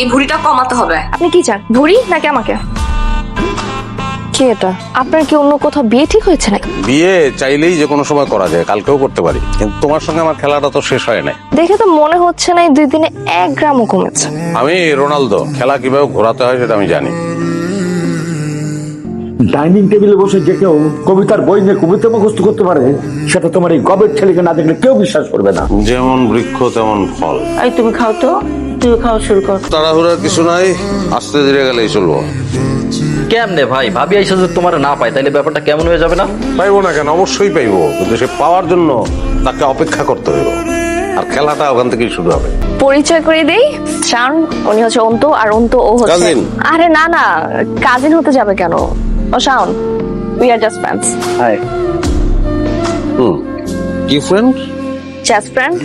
এই ভুঁড়িটা কমাতে হবে। আপনি কি চান, ভুঁড়ি নাকি আমাকে? কি এটা? আপনার কি অন্য কোথাও বিয়ে ঠিক হয়েছে নাকি? বিয়ে চাইলেই যে কোনো সময় করা যায়, কালকেও করতে পারি, কিন্তু তোমার সঙ্গে আমার খেলাটা তো শেষ হয় নাই। দেখে তো মনে হচ্ছে না এই 2 দিনে 1 গ্রামও কমেছে। আমি রোনালদো, খেলা কিভাবে ঘোরাতে হয় সেটা আমি জানি। ডাইনিং টেবিলে বসে যে কেউ কবিতার বই নিয়ে কবিতা মুখস্থ করতে পারে, সেটা তোমার এই গবের ছেলেকে না দেখলে কেউ বিশ্বাস করবে না। যেমন বৃক্ষ তেমন ফল। এই তুমি খাও তো, তুই খাওয়া শুরু কর। তাড়াহুড়ার কিছু নাই, আস্তে ধীরে গেলেই চলবো। কেমনে ভাই, ভাবি আইসা যদি তোমার না পাই তাহলে ব্যাপারটা কেমন হয়ে যাবে না? পাইবো না কেন? অবশ্যই পাইবো, কিন্তু সে পাওয়ার জন্য তাকে অপেক্ষা করতে হইব, আর খেলাটা ওখান থেকেই শুরু হবে। পরিচয় করে দেই, শান উনি হচ্ছে অন্তু, আর অন্তু ও হচ্ছে Cousin? আরে না না, কাজিন হতে যাবে কেন? ও Shan, we are just friends. Hi. কি ফ্রেন্ড? Just friend.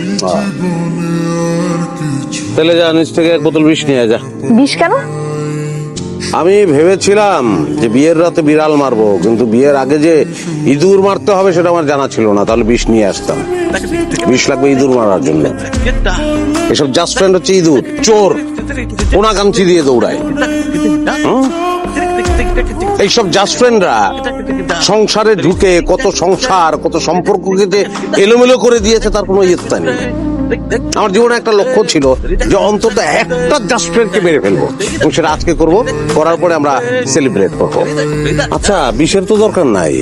তাহলে যা, নিচ থেকে 1 বোতল বিষ নিয়ে যা। 20 কেন? আমি ভেবেছিলাম যে বিয়ের রাতে বিড়াল মারবো, কিন্তু বিয়ের আগে যে ইঁদুর মারতে হবে সেটা আমার জানা ছিল না, তাহলে বিষ নিয়ে আসতাম। বিষ লাগবে ইঁদুর মারার জন্য। এসব জাস্ট ফ্রেন্ড হচ্ছে ইঁদুর, চোর, কোনা কামচি দিয়ে দৌড়ায়। এইসব জাস্ট ফ্রেন্ডরা সংসারে ঢুকে কত সংসার, কত সম্পর্ককে যে এলোমেলো করে দিয়েছে তার কোনো ইয়ত্তা নেই। আমার জীবনে একটা লক্ষ্য ছিল যে অন্তত একটা জাস্ট ফ্রেন্ডকে মেরে ফেলবো, এবং সেটা আজকে করব, করার পরে আমরা সেলিব্রেট করবো। আচ্ছা, বিষের তো দরকার নাই,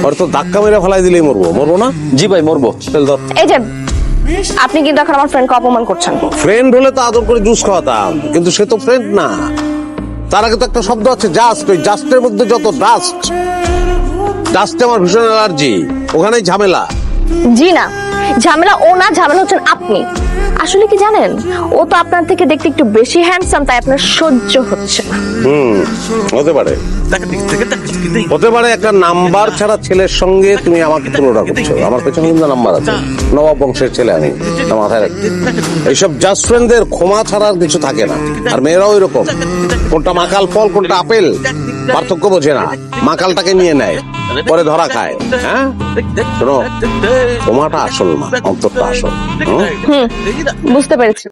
হয়তো ধাক্কা মেরে ফেলাই দিলেই মরবো। মরবো না? জি ভাই মরবো। চল ধর। এই যে আপনি কিন্তু এখন আমার ফ্রেন্ডকে অপমান করছেন। ফ্রেন্ড হলে তো আদর করে জুস খাওয়াতাম, কিন্তু সে তো ফ্রেন্ড না। তার আগে তো একটা শব্দ আছে জাস্ট, ওই জাস্টের মধ্যে যত ডাস্ট, ডাস্টে আমার ভীষণ অ্যালার্জি, ওখানেই ঝামেলা। জি না, ঝামেলা ও না, ঝামেলা হচ্ছেন আপনি। আসলে কি জানেন, ও তো আপনার থেকে দেখতে একটু বেশি হ্যান্ডসাম, তাই আপনার সহ্য হচ্ছে না। হতে পারে, হতে পারে। একটা নাম্বার ছাড়া ছেলের সঙ্গে তুমি আমাকে তুলনা করছো। আমার পেছনে কিন্তু নাম্বার আছে, নবাব বংশের ছেলে আমি, এটা মাথায় রাখছি। এইসব জাস্ট ফ্রেন্ডদের ক্ষমা ছাড়া আর কিছু থাকে না। আর মেয়েরাও এরকম, কোনটা মাকাল ফল কোনটা আপেল পার্থক্য বোঝে না, মাকালটাকে নিয়ে নেয়, পরে ধরা খায়। হ্যাঁ শোনো, ক্ষমাটা আসল না, অন্তরটা আসল। বুঝতে পেরেছি।